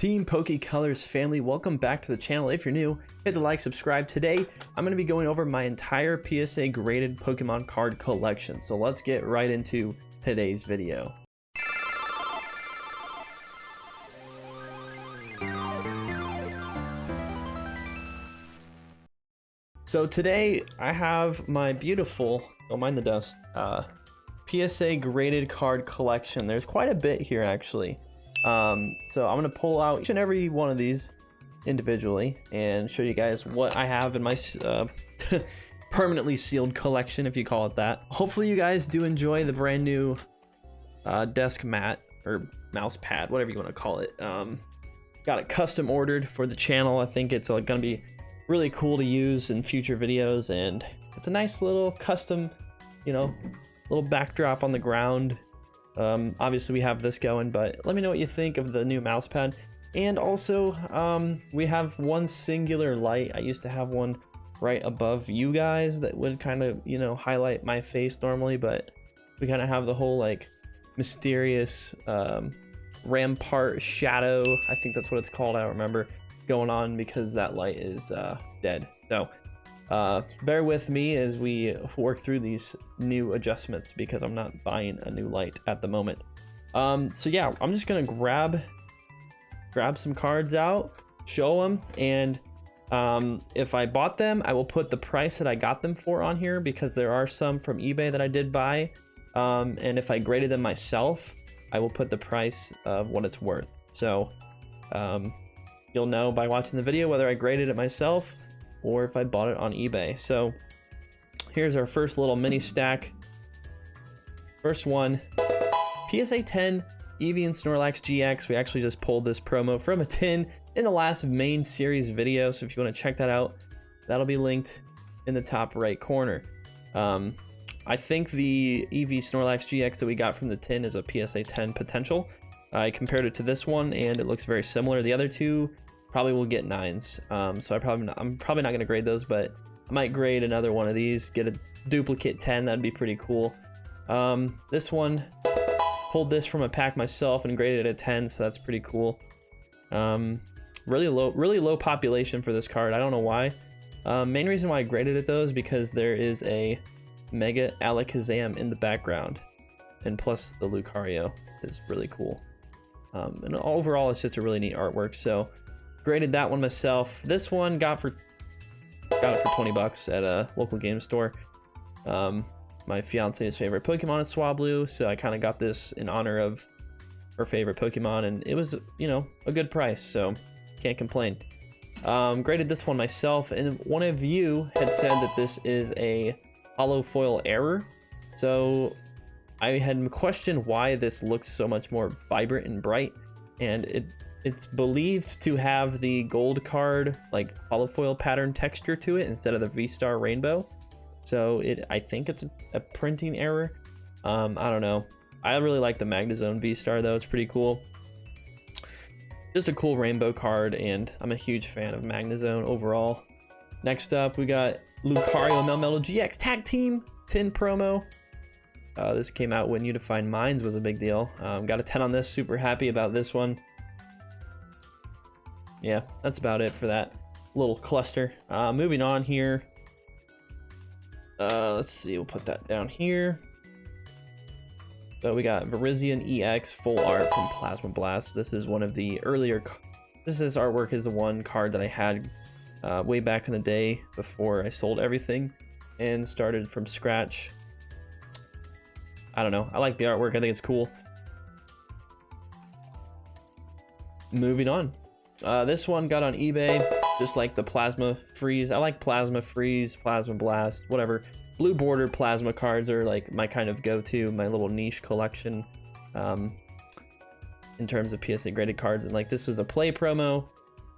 TeamPokeColors family, welcome back to the channel. If you're new, hit the like, subscribe. Today, I'm going to be going over my entire PSA graded Pokemon card collection. So let's get right into today's video. So today, I have my beautiful, don't mind the dust, PSA graded card collection. There's quite a bit here actually. So I'm going to pull out each and every one of these individually and show you guys what I have in my permanently sealed collection, if you call it that. Hopefully you guys do enjoy the brand new desk mat or mouse pad, whatever you want to call it. Got it custom ordered for the channel. I think it's going to be really cool to use in future videos, and it's a nice little custom, you know, little backdrop on the ground. Obviously we have this going, but let me know what you think of the new mouse pad. And also we have one singular light. I used to have one right above you guys that would kind of, you know, highlight my face normally, but we kind of have the whole like mysterious rampart shadow, I think that's what it's called, I don't remember, going on because that light is dead. So bear with me as we work through these new adjustments because I'm not buying a new light at the moment. So yeah, I'm just gonna grab some cards out, show them, and if I bought them, I will put the price that I got them for on here because there are some from eBay that I did buy. And if I graded them myself, I will put the price of what it's worth. So you'll know by watching the video whether I graded it myself or if I bought it on eBay. So here's our first little mini stack. First one, PSA 10 Eevee and Snorlax GX. We actually just pulled this promo from a tin in the last main series video, so if you want to check that out, that'll be linked in the top right corner. I think the Eevee Snorlax GX that we got from the tin is a PSA 10 potential. I compared it to this one and it looks very similar. The other two probably will get 9s, so I'm probably not going to grade those, but I might grade another one of these, get a duplicate 10. That'd be pretty cool. This one, pulled this from a pack myself and graded it at 10, so that's pretty cool. Really low population for this card. I don't know why. Main reason why I graded it though is because there is a Mega Alakazam in the background, and plus the Lucario is really cool. And overall it's just a really neat artwork, so graded that one myself. This one got it for 20 bucks at a local game store. My fiance's favorite Pokemon is Swablu, so I kind of got this in honor of her favorite Pokemon, and it was, you know, a good price, so can't complain. Graded this one myself, and one of you had said that this is a hollow foil error, so I had questioned why this looks so much more vibrant and bright, and it's believed to have the gold card like hollow foil pattern texture to it instead of the V-Star rainbow. So I think it's a printing error. I don't know. I really like the Magnezone V-Star though. It's pretty cool. Just a cool rainbow card, and I'm a huge fan of Magnezone overall. Next up, we got Lucario Melmetal GX Tag Team tin promo. This came out when Unified Minds was a big deal. Got a 10 on this. Super happy about this one. Yeah, that's about it for that little cluster. Moving on here. Let's see, we'll put that down here. So we got Virizion EX full art from Plasma Blast. This is one of the earlier, this artwork is the one card that I had way back in the day before I sold everything and started from scratch. I don't know, I like the artwork, I think it's cool. Moving on. This one got on eBay, just like the Plasma Freeze. I like Plasma Freeze, Plasma Blast, whatever. Blue border plasma cards are like my kind of go-to, my little niche collection in terms of PSA graded cards. And like this was a play promo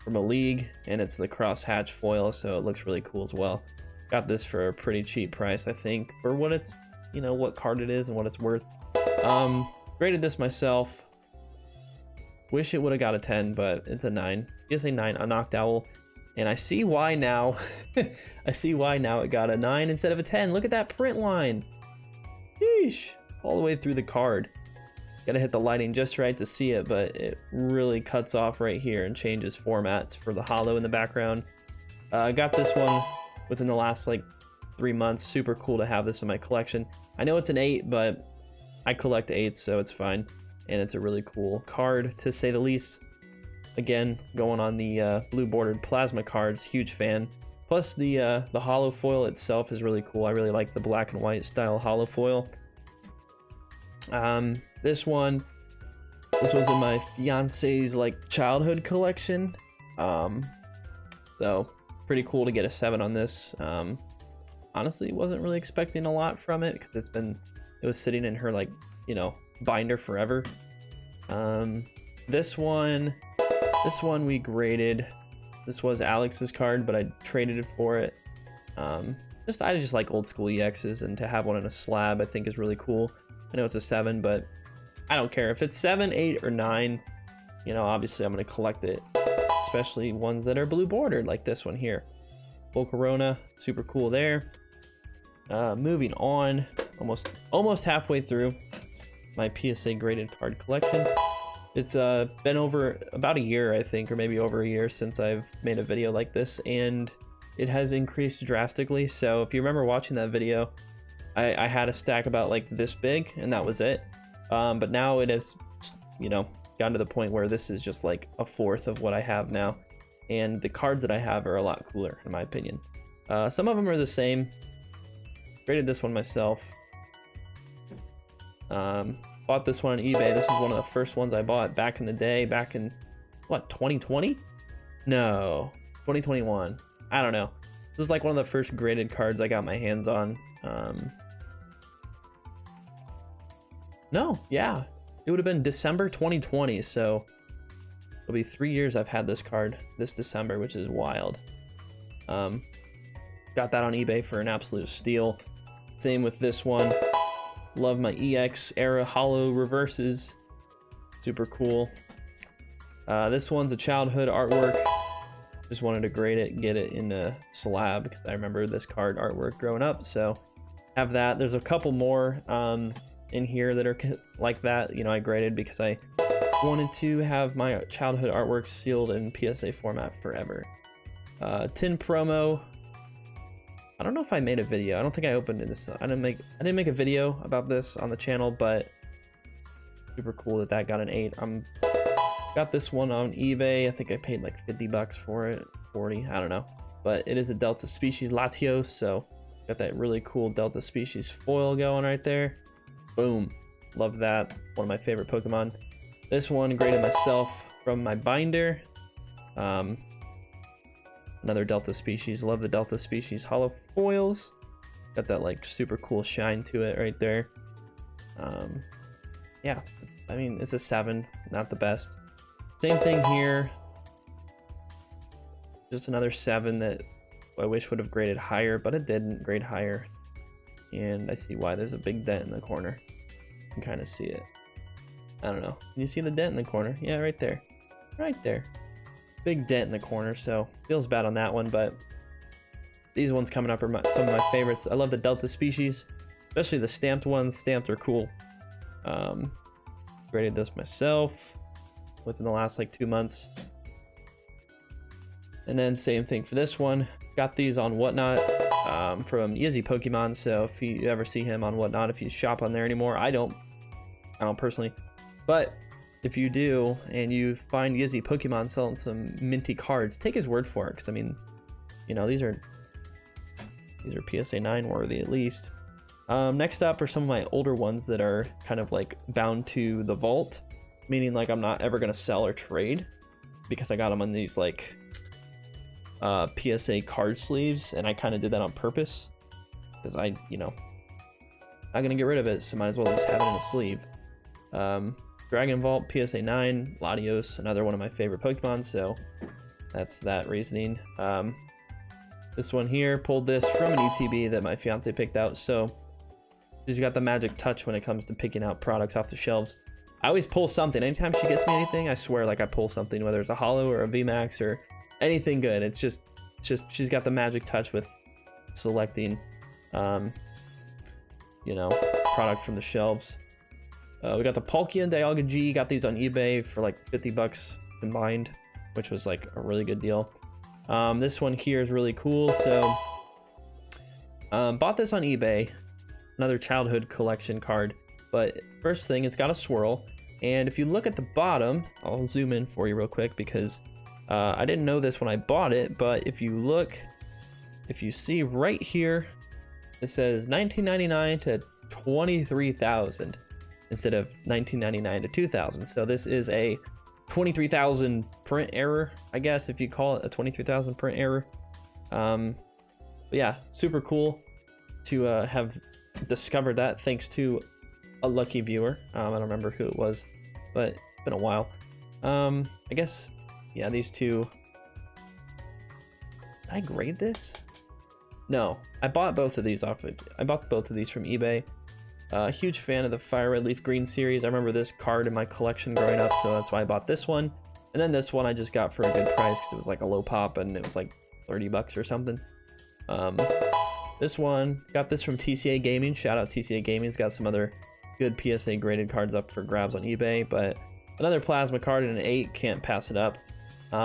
from a league, and it's the cross-hatch foil, so it looks really cool as well. Got this for a pretty cheap price, I think, for what it's, you know, what card it is and what it's worth. Graded this myself. Wish it would have got a 10, but it's a 9. PSA 9, a knocked owl. And I see why now. I see why now it got a 9 instead of a 10. Look at that print line. Sheesh. All the way through the card. Gotta hit the lighting just right to see it, but it really cuts off right here and changes formats for the holo in the background. I got this one within the last like 3 months. Super cool to have this in my collection. I know it's an 8, but I collect 8s, so it's fine. And it's a really cool card, to say the least. Again, going on the blue bordered plasma cards, huge fan. Plus the holo foil itself is really cool. I really like the black and white style holo foil. This was in my fiance's like childhood collection. So pretty cool to get a 7 on this. Honestly, wasn't really expecting a lot from it because it was sitting in her like, you know, binder forever. This one we graded. This was Alex's card, but I traded it for it. I just like old school EXs, and to have one in a slab I think is really cool. I know it's a 7, but I don't care if it's 7, 8, or 9. You know, obviously I'm gonna collect it, especially ones that are blue bordered like this one here. Full Corona, super cool there. Moving on, almost halfway through my PSA graded card collection. It's been over about a year, I think, or maybe over a year since I've made a video like this, and it has increased drastically. So if you remember watching that video, I had a stack about like this big, and that was it. But now it has, you know, gotten to the point where this is just like a fourth of what I have now, and the cards that I have are a lot cooler in my opinion. Some of them are the same. Graded this one myself. Bought this one on eBay. This was one of the first ones I bought back in the day, back in what, 2020? No, 2021. I don't know. This was like one of the first graded cards I got my hands on. No, yeah, it would have been December 2020, so it'll be 3 years I've had this card this December, which is wild. Got that on eBay for an absolute steal. Same with this one. Love my EX era holo reverses. Super cool. This one's a childhood artwork. Just wanted to grade it, get it in a slab because I remember this card artwork growing up, so have that. There's a couple more in here that are like that, you know, I graded because I wanted to have my childhood artwork sealed in PSA format forever. Tin promo. I don't know if I made a video. I don't think I opened this. I didn't make a video about this on the channel, but super cool that got an 8. Got this one on eBay. I think I paid like 50 bucks for it, 40, I don't know. But it is a Delta Species Latios, so got that really cool Delta Species foil going right there. Boom. Love that. One of my favorite Pokemon. This one graded myself from my binder. Another Delta Species. Love the Delta Species holo foils. Got that like super cool shine to it right there. Yeah, I mean, it's a 7, not the best. Same thing here. Just another 7 that I wish would have graded higher, but it didn't grade higher. And I see why. There's a big dent in the corner. You can kind of see it. I don't know. Can you see the dent in the corner? Yeah, right there. Right there. Big dent in the corner, so feels bad on that one, but these ones coming up are some of my favorites. I love the Delta Species, especially the stamped ones. Stamped are cool. Graded this myself within the last like 2 months. And then same thing for this one. Got these on Whatnot from Yizzy Pokemon, so if you ever see him on Whatnot, if you shop on there anymore, I don't personally, but if you do and you find Yizzy Pokemon selling some minty cards, take his word for it, because I mean, you know, these are PSA 9 worthy at least. Next up are some of my older ones that are kind of like bound to the vault, meaning like I'm not ever gonna sell or trade because I got them on these like PSA card sleeves, and I kind of did that on purpose because I, you know, not gonna get rid of it, so might as well just have it in a sleeve. Dragon Vault PSA 9 Latios, another one of my favorite Pokemon, so that's that reasoning. This one here, pulled this from an ETB that my fiance picked out, so she's got the magic touch when it comes to picking out products off the shelves. I always pull something. Anytime she gets me anything, I swear like I pull something, whether it's a holo or a VMAX or anything good. It's just she's got the magic touch with selecting you know, product from the shelves. We got the Palkia and Dialga G. Got these on eBay for like 50 bucks combined, which was like a really good deal. This one here is really cool. So bought this on eBay, another childhood collection card. But first thing, it's got a swirl. And if you look at the bottom, I'll zoom in for you real quick because I didn't know this when I bought it. But if you look, if you see right here, it says 1999 to 23,000 instead of 1999 to 2000. So this is a 23,000 print error, I guess, if you call it a 23,000 print error. But yeah, super cool to have discovered that thanks to a lucky viewer. I don't remember who it was, but it's been a while. I guess, yeah, these two. Did I grade this? No, I bought both of these I bought both of these from eBay. Huge fan of the Fire Red Leaf Green series. I remember this card in my collection growing up, so that's why I bought this one. And then this one I just got for a good price because it was like a low pop and it was like 30 bucks or something. This one, got this from TCA Gaming. Shout out TCA Gaming. It's got some other good PSA graded cards up for grabs on eBay, but another plasma card in an 8, can't pass it up.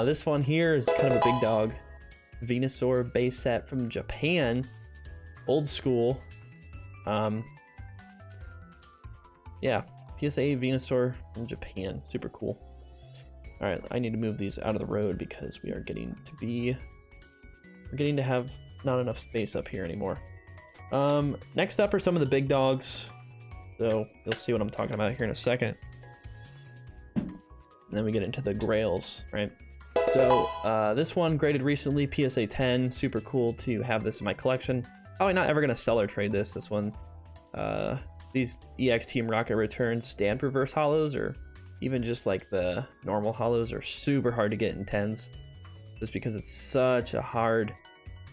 This one here is kind of a big dog. Venusaur base set from Japan. Old school. Yeah, PSA Venusaur from Japan. Super cool. All right, I need to move these out of the road because we are getting to have not enough space up here anymore. Next up are some of the big dogs. So you'll see what I'm talking about here in a second. And then we get into the grails, right? So this one graded recently, PSA 10. Super cool to have this in my collection. Probably not ever gonna sell or trade this. This one, these EX Team Rocket returns stand reverse hollows, or even just like the normal hollows, are super hard to get in 10s, just because it's such a hard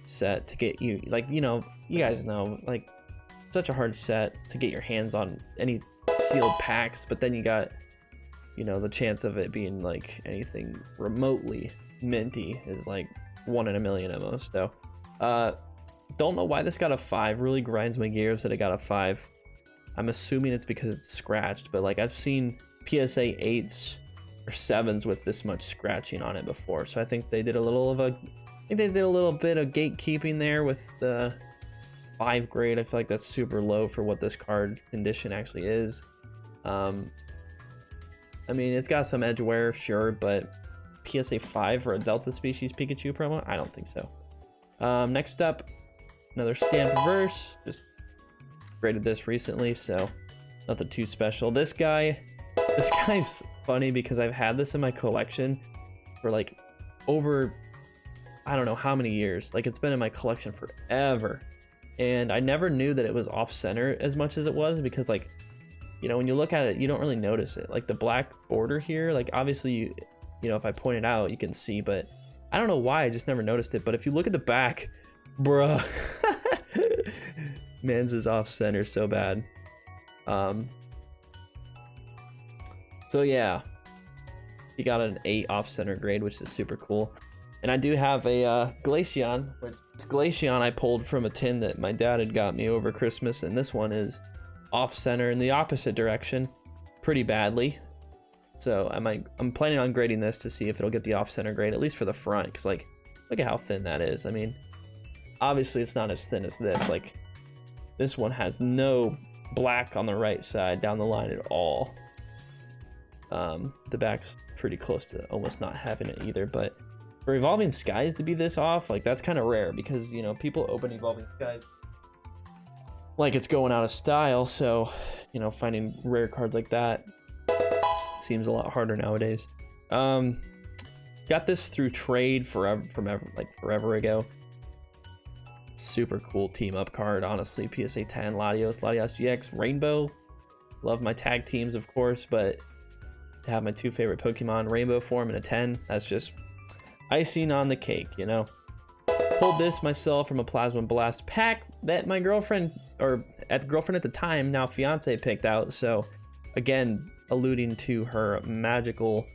set to get you, like, you know, you guys know, like, such a hard set to get your hands on any sealed packs. But then you got, you know, the chance of it being like anything remotely minty is like 1 in a million at most. So don't know why this got a 5. Really grinds my gears that it got a 5. I'm assuming it's because it's scratched, but like I've seen PSA 8s or 7s with this much scratching on it before. So I think they did a little bit of gatekeeping there with the 5 grade. I feel like that's super low for what this card condition actually is. I mean, it's got some edge wear, sure, but PSA 5 for a Delta Species Pikachu promo? I don't think so. Next up, another stamp reverse. Just graded this recently, so nothing too special. This guy's funny because I've had this in my collection for like over, I don't know how many years. Like, it's been in my collection forever. And I never knew that it was off center as much as it was, because like, you know, when you look at it, you don't really notice it. Like the black border here, like obviously you know, if I point it out, you can see, but I don't know why, I just never noticed it. But if you look at the back, bruh, man's is off center so bad. So yeah, he got an 8 off center grade, which is super cool. And I do have a Glaceon, which this Glaceon I pulled from a tin that my dad had got me over Christmas, and this one is off center in the opposite direction pretty badly. So I'm planning on grading this to see if it'll get the off center grade, at least for the front, because like, look at how thin that is. I mean, obviously it's not as thin as this. Like, this one has no black on the right side down the line at all. The back's pretty close to almost not having it either, but for Evolving Skies to be this off, like, that's kind of rare, because, you know, people open Evolving Skies like it's going out of style. So, you know, finding rare cards like that seems a lot harder nowadays. Got this through trade forever ago. Super cool team up card, honestly. PSA 10, Latios GX, Rainbow. Love my tag teams, of course, but to have my 2 favorite Pokemon Rainbow form in a 10, that's just icing on the cake, you know. Pulled this myself from a Plasma Blast pack that my girlfriend, or at the girlfriend at the time, now fiance, picked out. So again, alluding to her magical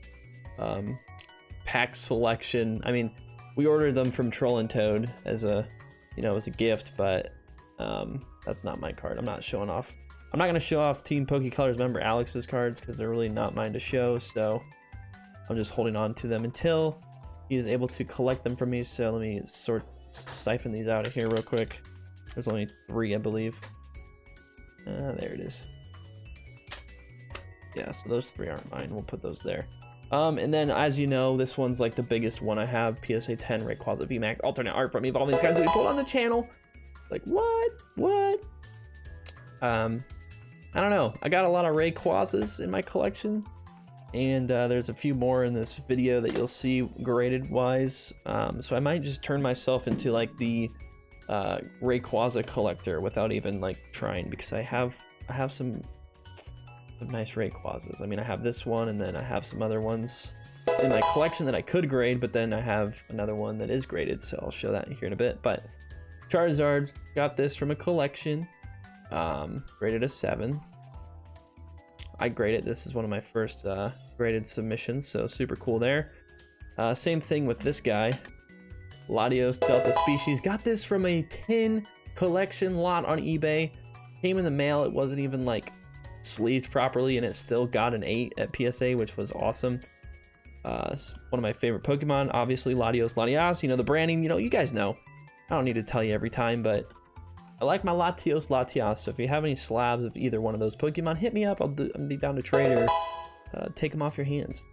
pack selection. I mean, we ordered them from Troll and Toad as a, you know, as a gift, but that's not my card. I'm not showing off I'm not going to show off TeamPokeColors member Alex's cards because they're really not mine to show, so I'm just holding on to them until he is able to collect them from me. So let me siphon these out of here real quick. There's only 3, I believe. There it is. Yeah, so those 3 aren't mine. We'll put those there. And then, as you know, this one's like the biggest one I have. PSA 10 Rayquaza VMAX alternate art from Evolving Skies that we pulled on the channel. Like, what? I don't know. I got a lot of Rayquazas in my collection. And there's a few more in this video that you'll see graded wise. So I might just turn myself into like the Rayquaza collector without even like trying, because I have some nice Rayquazas. I mean, I have this one, and then I have some other ones in my collection that I could grade, but then I have another one that is graded, so I'll show that here in a bit. But Charizard, got this from a collection, graded a 7. I graded, this is one of my first graded submissions, so super cool there. Same thing with this guy, Latios Delta Species. Got this from a tin collection lot on eBay. Came in the mail, it wasn't even like sleeved properly, and it still got an 8 at PSA, which was awesome. One of my favorite Pokemon, obviously Latios, you know, the branding, you know, you guys know. I don't need to tell you every time, but I like my Latios. So if you have any slabs of either one of those Pokemon, hit me up. I'll be down to trade or take them off your hands.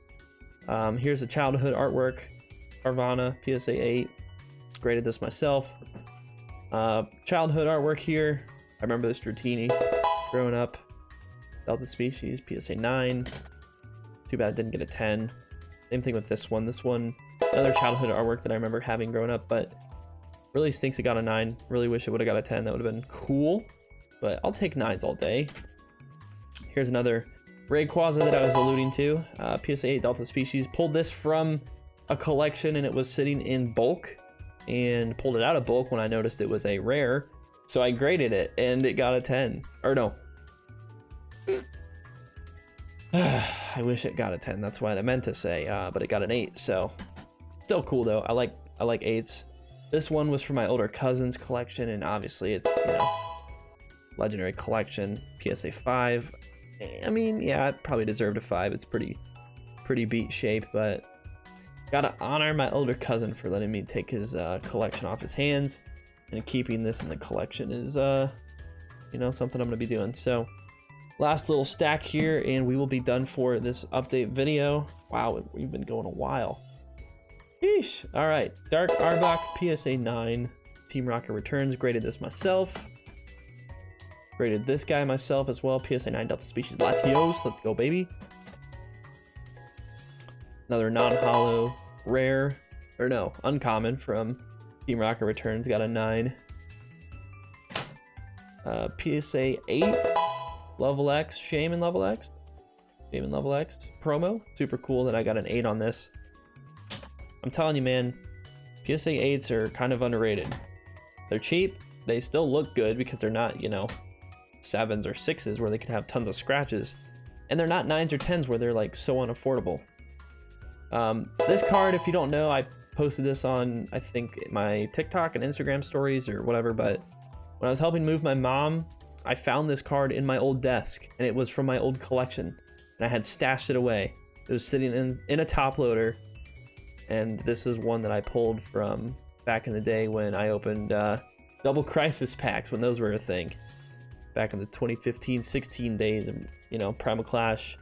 Here's a childhood artwork, Carvana, PSA 8. Graded this myself. Childhood artwork here. I remember this Dratini growing up. Delta Species, PSA 9. Too bad I didn't get a 10. Same thing with this one. This one, another childhood artwork that I remember having growing up, but really stinks it got a 9. Really wish it would have got a 10. That would have been cool, but I'll take 9s all day. Here's another Rayquaza that I was alluding to. PSA 8 Delta Species. Pulled this from a collection, and it was sitting in bulk, and pulled it out of bulk when I noticed it was a rare. So I graded it, and it got a 10. Or no. I wish it got a 10. That's what I meant to say, but it got an 8. So still cool though. I like 8s. This one was for my older cousin's collection, and obviously it's, you know, legendary collection. PSA 5. I mean, yeah, it probably deserved a 5. It's pretty beat shape, but gotta honor my older cousin for letting me take his collection off his hands, and keeping this in the collection is you know, something I'm gonna be doing. So last little stack here, and we will be done for this update video. Wow, we've been going a while. Sheesh. All right, Dark Arbok, PSA 9. Team Rocket Returns. Graded this myself. Graded this guy myself as well. PSA 9 Delta Species Latios. Let's go, baby. Another non-holo rare, or no, uncommon from Team Rocket Returns. Got a 9. PSA 8. Level X, Shaman Level X promo. Super cool that I got an 8 on this. I'm telling you, man, PSA 8s are kind of underrated. They're cheap. They still look good because they're not, you know, 7s or 6s where they can have tons of scratches. And they're not 9s or 10s where they're like so unaffordable. This card, if you don't know, I posted this on, I think, my TikTok and Instagram stories or whatever, but when I was helping move my mom, I found this card in my old desk, and it was from my old collection, and I had stashed it away. It was sitting in a top loader, and this is one that I pulled from back in the day when I opened double crisis packs, when those were a thing, back in the 2015-16 days of, you know, Primal Clash.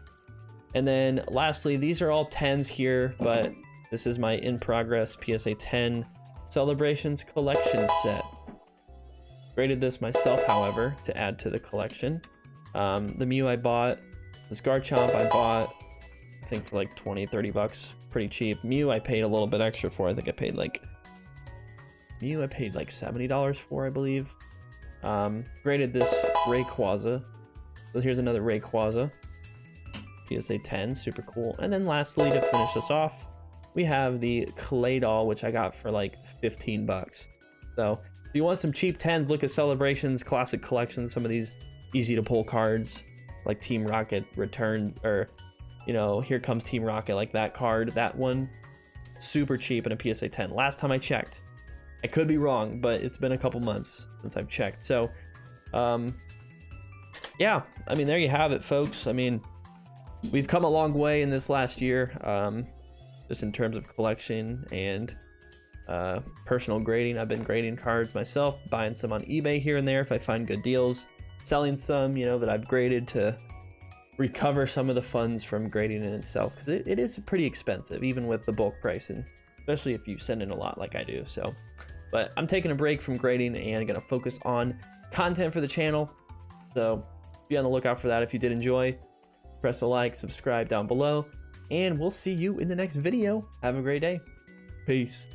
And then lastly, these are all 10s here, but this is my in progress PSA 10 Celebrations collection set. Graded this myself, however, to add to the collection. The Mew I bought, this Garchomp I bought, I think for like 20-30 bucks, pretty cheap. Mew I paid a little bit extra for. I think I paid like $70 for, I believe. Graded this Rayquaza. So here's another Rayquaza. PSA 10, super cool. And then lastly, to finish us off, we have the Clay Doll, which I got for like 15 bucks. So if you want some cheap 10s, look at Celebrations, Classic Collection, some of these easy to pull cards like Team Rocket Returns, or, you know, Here Comes Team Rocket, like that card. That one, super cheap in a PSA 10. Last time I checked. I could be wrong, but it's been a couple months since I've checked. So yeah, I mean, there you have it, folks. I mean, we've come a long way in this last year, just in terms of collection and personal grading. I've been grading cards myself, buying some on eBay here and there if I find good deals, selling some, you know, that I've graded to recover some of the funds from grading in itself, because it is pretty expensive, even with the bulk pricing, especially if you send in a lot like I do. So, but I'm taking a break from grading and gonna focus on content for the channel. So be on the lookout for that. If you did enjoy, press a like, subscribe down below, and we'll see you in the next video. Have a great day. Peace.